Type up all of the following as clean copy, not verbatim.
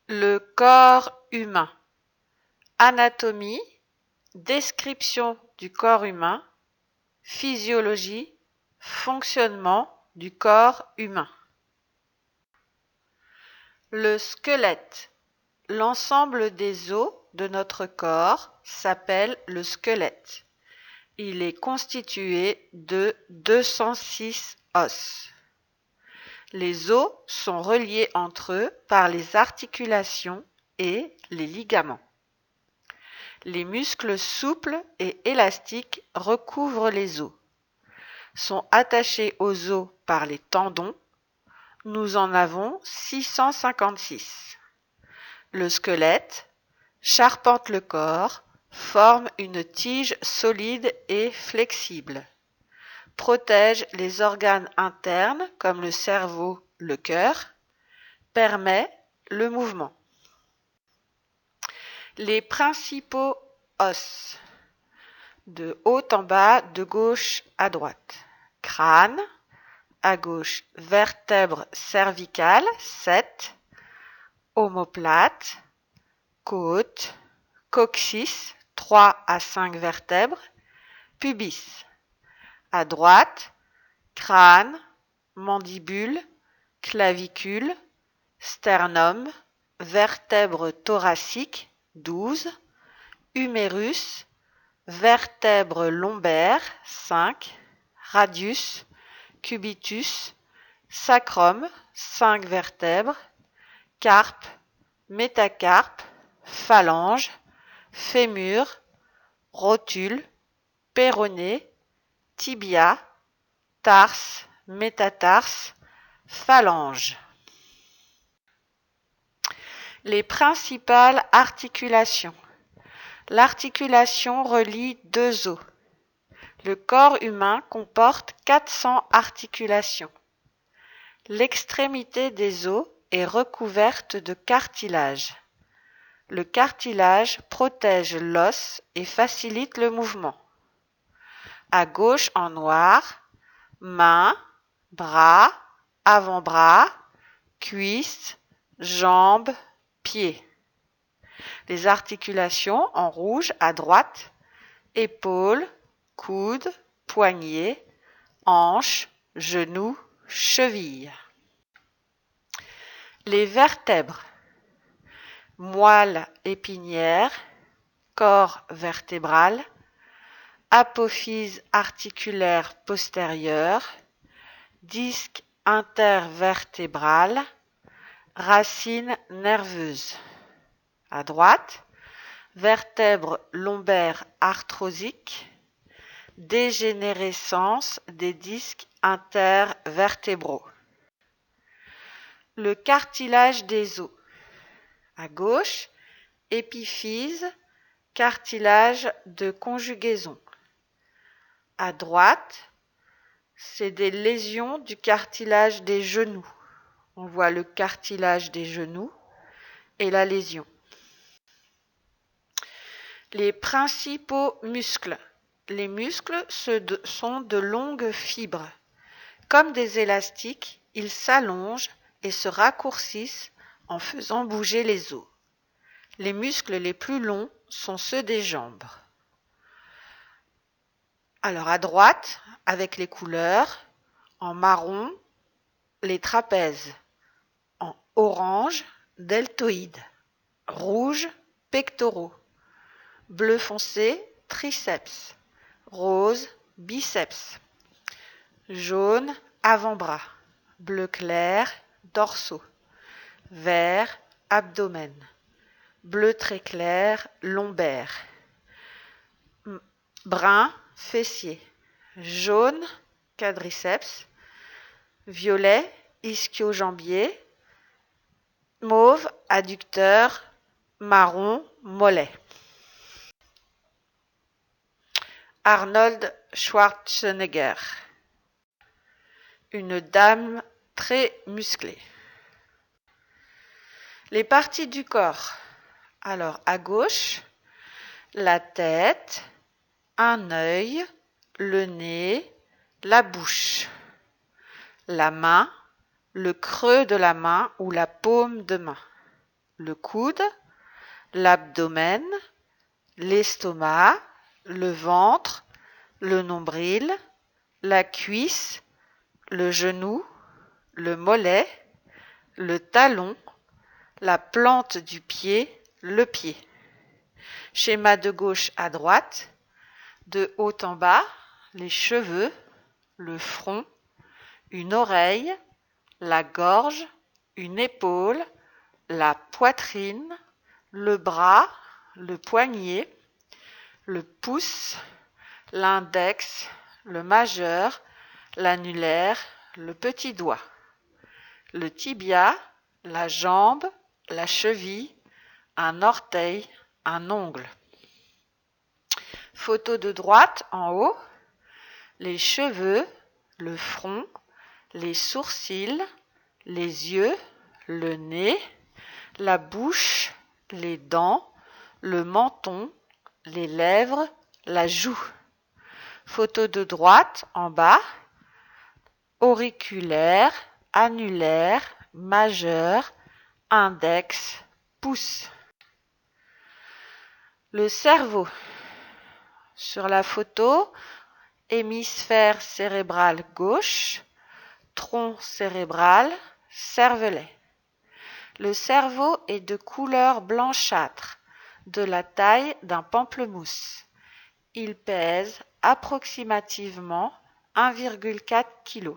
Le corps humain. Anatomie, description du corps humain, physiologie, fonctionnement du corps humain. Le squelette. L'ensemble des os de notre corps s'appelle le squelette. Il est constitué de 206 os. Les os sont reliés entre eux par les articulations et les ligaments. Les muscles souples et élastiques recouvrent les os. Sont attachés aux os par les tendons. Nous en avons 656. Le squelette charpente le corps, forme une tige solide et flexible. Protège les organes internes comme le cerveau, le cœur, permet le mouvement. Les principaux os, de haut en bas, de gauche à droite. Crâne, à gauche, vertèbre cervicale, 7, omoplate, côte, coccyx, 3 à 5 vertèbres, pubis. À droite, crâne, mandibule, clavicule, sternum, vertèbre thoracique, 12, humérus, vertèbre lombaire, 5, radius, cubitus, sacrum, 5 vertèbres, carpe, métacarpe, phalange, fémur, rotule, péroné, tibia, tarse, métatarse, phalange. Les principales articulations. L'articulation relie deux os. Le corps humain comporte 400 articulations. L'extrémité des os est recouverte de cartilage. Le cartilage protège l'os et facilite le mouvement. À gauche en noir, mains, bras, avant-bras, cuisses, jambes, pieds. Les articulations en rouge à droite, épaules, coudes, poignets, hanches, genoux, chevilles. Les vertèbres. Moelle épinière, corps vertébral, apophyse articulaire postérieure, disque intervertébral, racine nerveuse. À droite, vertèbre lombaire arthrosique, dégénérescence des disques intervertébraux. Le cartilage des os. À gauche, épiphyse, cartilage de conjugaison. À droite, c'est des lésions du cartilage des genoux. On voit le cartilage des genoux et la lésion. Les principaux muscles. Les muscles sont de longues fibres. Comme des élastiques, ils s'allongent et se raccourcissent en faisant bouger les os. Les muscles les plus longs sont ceux des jambes. Alors à droite, avec les couleurs, en marron, les trapèzes, en orange, deltoïdes, rouge, pectoraux, bleu foncé, triceps, rose, biceps, jaune, avant-bras, bleu clair, dorsaux, vert, abdomen, bleu très clair, lombaire, brun, fessier, jaune, quadriceps, violet, ischio-jambier, mauve, adducteur, marron, mollet. Arnold Schwarzenegger. Une dame très musclée. Les parties du corps. Alors, à gauche, la tête, un œil, le nez, la bouche. La main, le creux de la main ou la paume de main. le coude, l'abdomen, l'estomac, le ventre, le nombril, la cuisse, le genou, le mollet, le talon, la plante du pied, le pied. Schéma de gauche à droite, de haut en bas, les cheveux, le front, une oreille, la gorge, une épaule, la poitrine, le bras, le poignet, le pouce, l'index, le majeur, l'annulaire, le petit doigt, le tibia, la jambe, la cheville, un orteil, un ongle. Photo de droite en haut, les cheveux, le front, les sourcils, les yeux, le nez, la bouche, les dents, le menton, les lèvres, la joue. Photo de droite en bas, auriculaire, annulaire, majeur, index, pouce. Le cerveau. Sur la photo, hémisphère cérébral gauche, tronc cérébral, cervelet. Le cerveau est de couleur blanchâtre, de la taille d'un pamplemousse. Il pèse approximativement 1,4 kg.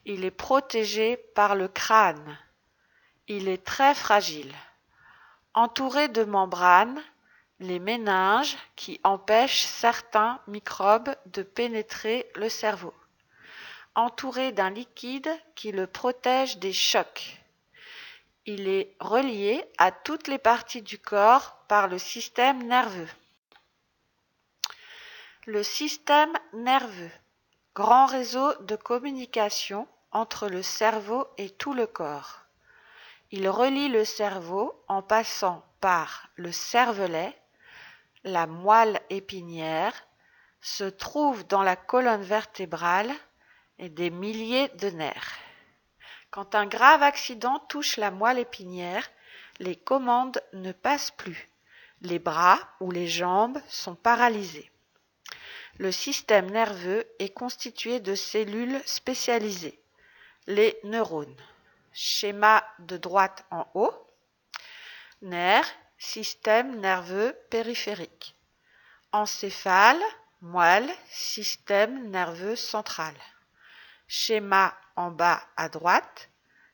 Il est protégé par le crâne. Il est très fragile. Entouré de membranes, les méninges qui empêchent certains microbes de pénétrer le cerveau. Entouré d'un liquide qui le protège des chocs. Il est relié à toutes les parties du corps par le système nerveux. Le système nerveux, grand réseau de communication entre le cerveau et tout le corps. Il relie le cerveau en passant par le cervelet, la moelle épinière, se trouve dans la colonne vertébrale et des milliers de nerfs. Quand un grave accident touche la moelle épinière, les commandes ne passent plus. Les bras ou les jambes sont paralysés. Le système nerveux est constitué de cellules spécialisées, les neurones. Schéma de droite en haut. Nerfs, système nerveux périphérique. Encéphale, moelle, système nerveux central. Schéma en bas à droite.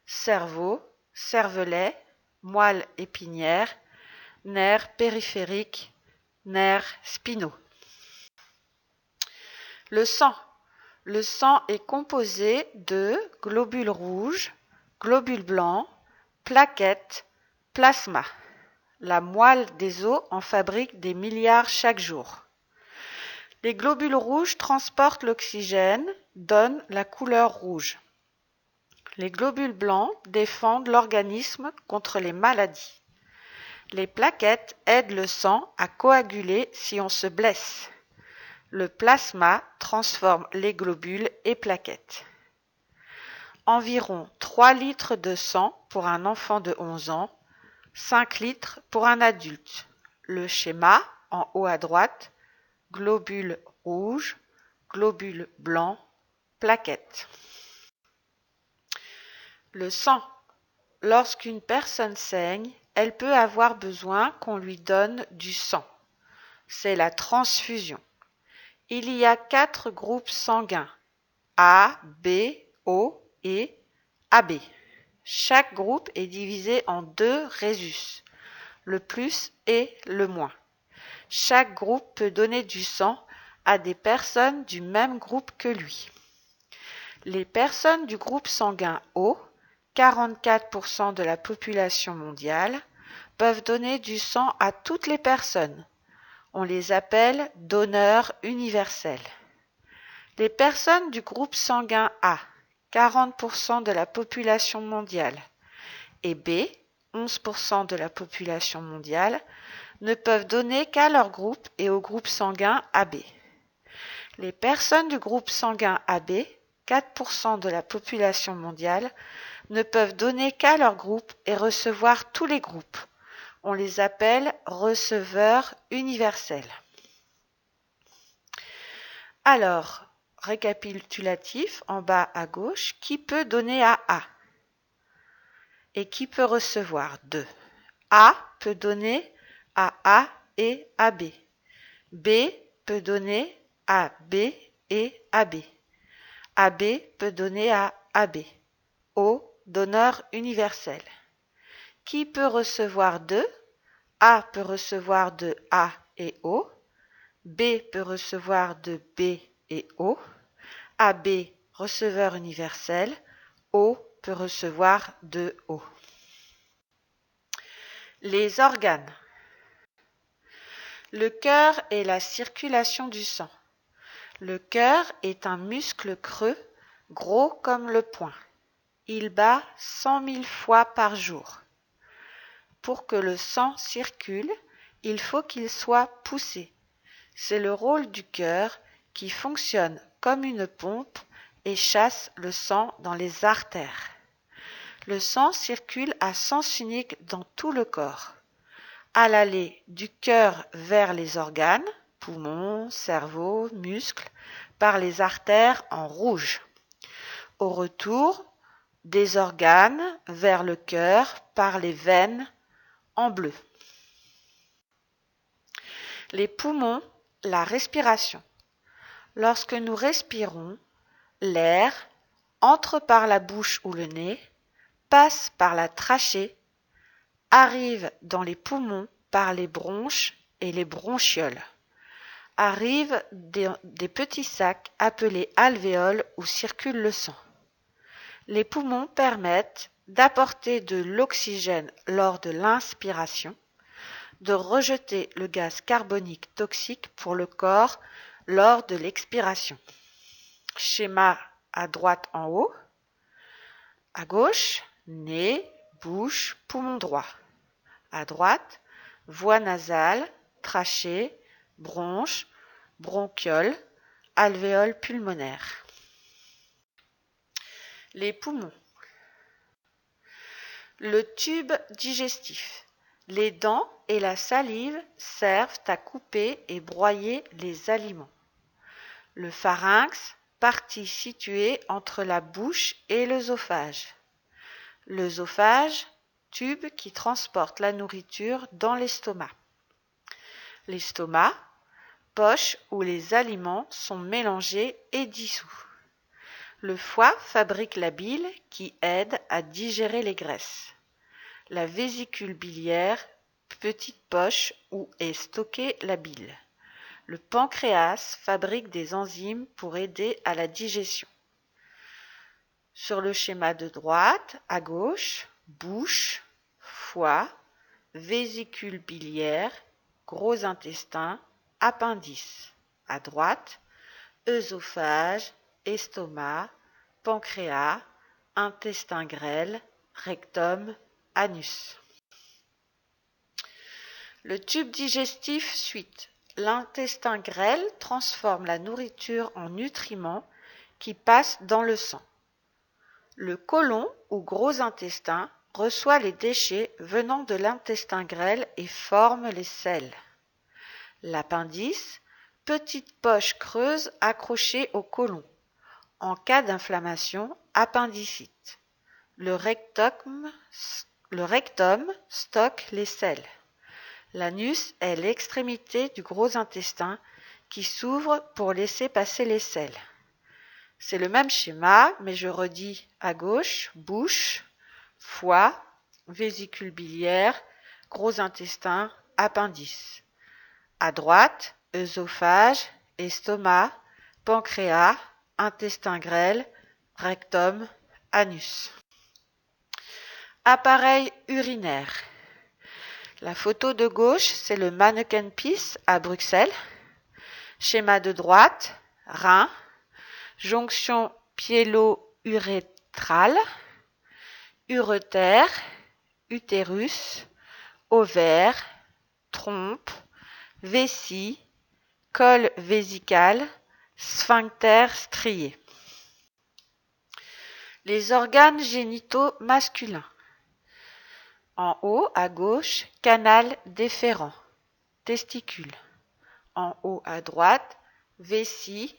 Cerveau, cervelet, moelle épinière, nerfs périphériques, nerfs spinaux. Le sang. Le sang est composé de globules rouges, globules blancs, plaquettes, plasma. La moelle des os en fabrique des milliards chaque jour. Les globules rouges transportent l'oxygène, donnent la couleur rouge. Les globules blancs défendent l'organisme contre les maladies. Les plaquettes aident le sang à coaguler si on se blesse. Le plasma transforme les globules et plaquettes. Environ 3 litres de sang pour un enfant de 11 ans, 5 litres pour un adulte. Le schéma, en haut à droite, globules rouges, globules blancs, plaquettes. Le sang. Lorsqu'une personne saigne, elle peut avoir besoin qu'on lui donne du sang. C'est la transfusion. Il y a 4 groupes sanguins, A, B, O et AB. Chaque groupe est divisé en 2 rhésus, le plus et le moins. Chaque groupe peut donner du sang à des personnes du même groupe que lui. Les personnes du groupe sanguin O, 44% de la population mondiale, peuvent donner du sang à toutes les personnes. On les appelle donneurs universels. Les personnes du groupe sanguin A, 40% de la population mondiale, et B, 11% de la population mondiale, ne peuvent donner qu'à leur groupe et au groupe sanguin AB. Les personnes du groupe sanguin AB, 4% de la population mondiale, ne peuvent donner qu'à leur groupe et recevoir tous les groupes. On les appelle receveurs universels. Alors, récapitulatif, en bas à gauche, qui peut donner à A et qui peut recevoir 2? A peut donner à A et à B. B peut donner à B et à B. AB peut donner à AB. O, donneur universel. Qui peut recevoir 2? A peut recevoir de A et O. B peut recevoir de B et O. AB, receveur universel. O peut recevoir de O. Les organes. Le cœur est la circulation du sang. Le cœur est un muscle creux, gros comme le poing. Il bat 100 000 fois par jour. Pour que le sang circule, il faut qu'il soit poussé. C'est le rôle du cœur qui fonctionne comme une pompe et chasse le sang dans les artères. Le sang circule à sens unique dans tout le corps. À l'aller du cœur vers les organes, poumons, cerveau, muscles, par les artères en rouge. Au retour des organes vers le cœur par les veines en bleu. Les poumons, la respiration. Lorsque nous respirons, l'air entre par la bouche ou le nez, passe par la trachée, arrive dans les poumons par les bronches et les bronchioles. Arrivent des petits sacs appelés alvéoles où circule le sang. Les poumons permettent d'apporter de l'oxygène lors de l'inspiration, de rejeter le gaz carbonique toxique pour le corps lors de l'expiration. Schéma à droite en haut, à gauche, nez, bouche, poumon droit. À droite, voie nasale, trachée, bronche, bronchiole, alvéole pulmonaire. Les poumons. Le tube digestif. Les dents et la salive servent à couper et broyer les aliments. Le pharynx, partie située entre la bouche et l'œsophage. L'œsophage, tube qui transporte la nourriture dans l'estomac. L'estomac, poche où les aliments sont mélangés et dissous. Le foie fabrique la bile qui aide à digérer les graisses. La vésicule biliaire, petite poche où est stockée la bile. Le pancréas fabrique des enzymes pour aider à la digestion. Sur le schéma de droite, à gauche, bouche, foie, vésicule biliaire, gros intestin, appendice. À droite, œsophage, estomac, pancréas, intestin grêle, rectum, anus. Le tube digestif suite. L'intestin grêle transforme la nourriture en nutriments qui passent dans le sang. Le côlon ou gros intestin reçoit les déchets venant de l'intestin grêle et forme les selles. L'appendice, petite poche creuse accrochée au côlon. En cas d'inflammation, appendicite. Le rectum stocke les selles. L'anus est l'extrémité du gros intestin qui s'ouvre pour laisser passer les selles. C'est le même schéma, mais je redis à gauche, bouche, foie, vésicule biliaire, gros intestin, appendice. À droite, œsophage, estomac, pancréas, intestin grêle, rectum, anus. Appareil urinaire. La photo de gauche, c'est le Manneken Pis à Bruxelles. Schéma de droite, rein, jonction pyélo-urétrale, urétère, utérus, ovaire, trompe, vessie, col vésical, sphincter strié. Les organes génitaux masculins. En haut, à gauche, canal déférent, testicule. En haut, à droite, vessie,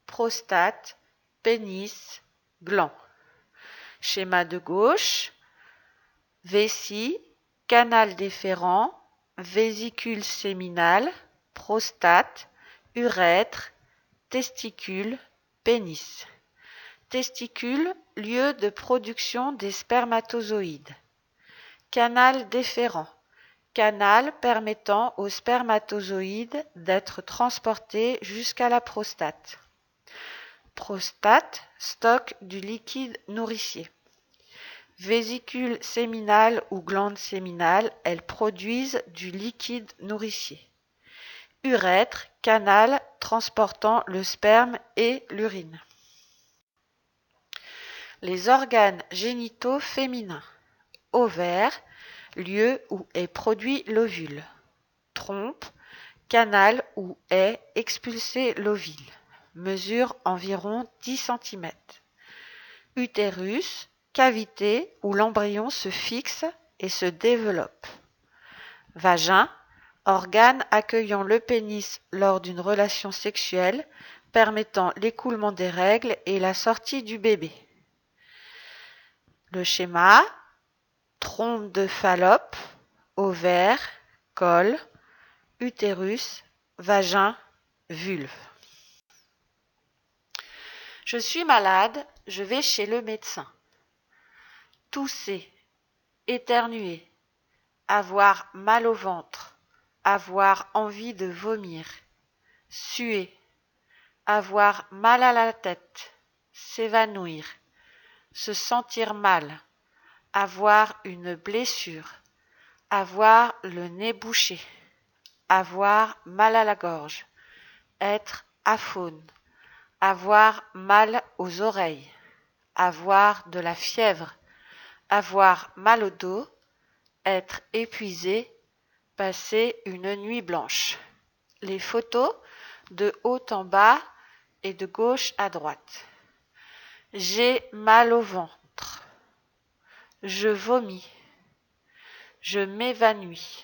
prostate, pénis, gland. Schéma de gauche, vessie, canal déférent, vésicule séminale, prostate, urètre, testicule, pénis. Testicule, lieu de production des spermatozoïdes. Canal déférent, canal permettant aux spermatozoïdes d'être transportés jusqu'à la prostate. Prostate, stock du liquide nourricier. Vésicule séminale ou glande séminale, elles produisent du liquide nourricier. Urètre, canal transportant le sperme et l'urine. Les organes génitaux féminins. Ovaire, lieu où est produit l'ovule. Trompe, canal où est expulsé l'ovule. Mesure environ 10 cm. Utérus, cavité où l'embryon se fixe et se développe. Vagin, organe accueillant le pénis lors d'une relation sexuelle, permettant l'écoulement des règles et la sortie du bébé. Le schéma, trompe de Fallope, ovaire, col, utérus, vagin, vulve. Je suis malade, je vais chez le médecin. Tousser, éternuer, avoir mal au ventre, avoir envie de vomir, suer, avoir mal à la tête, s'évanouir, se sentir mal, avoir une blessure, avoir le nez bouché, avoir mal à la gorge, être aphone, avoir mal aux oreilles, avoir de la fièvre, avoir mal au dos, être épuisé, passer une nuit blanche. Les photos de haut en bas et de gauche à droite. J'ai mal au ventre. Je vomis. Je m'évanouis.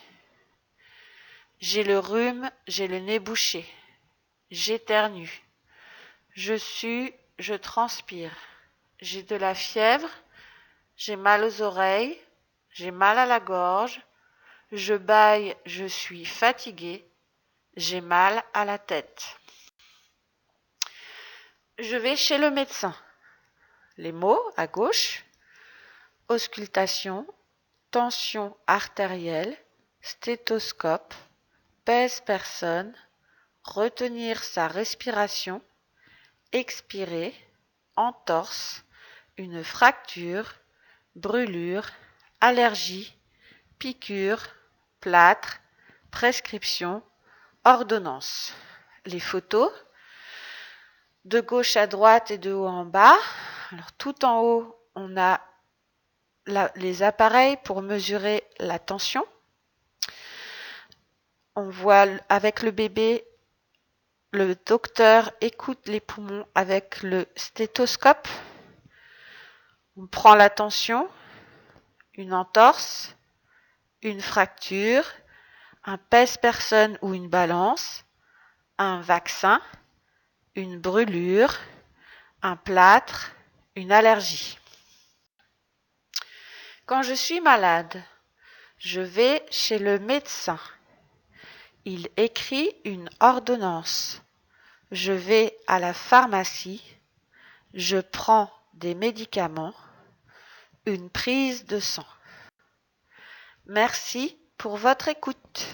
J'ai le rhume, j'ai le nez bouché. J'éternue. Je sue, je transpire. J'ai de la fièvre. J'ai mal aux oreilles. J'ai mal à la gorge. Je bâille, je suis fatigué. J'ai mal à la tête. Je vais chez le médecin. Les mots à gauche. Auscultation, tension artérielle, stéthoscope, pèse-personne, retenir sa respiration, expirer, entorse, une fracture, brûlure, allergie, piqûre, plâtre, prescription, ordonnance. Les photos de gauche à droite et de haut en bas. Alors tout en haut, on a les appareils pour mesurer la tension. On voit avec le bébé, le docteur écoute les poumons avec le stéthoscope. On prend la tension, une entorse, une fracture, un pèse-personne ou une balance, un vaccin, une brûlure, un plâtre, une allergie. Quand je suis malade, je vais chez le médecin. Il écrit une ordonnance. Je vais à la pharmacie. Je prends des médicaments. Une prise de sang. Merci pour votre écoute.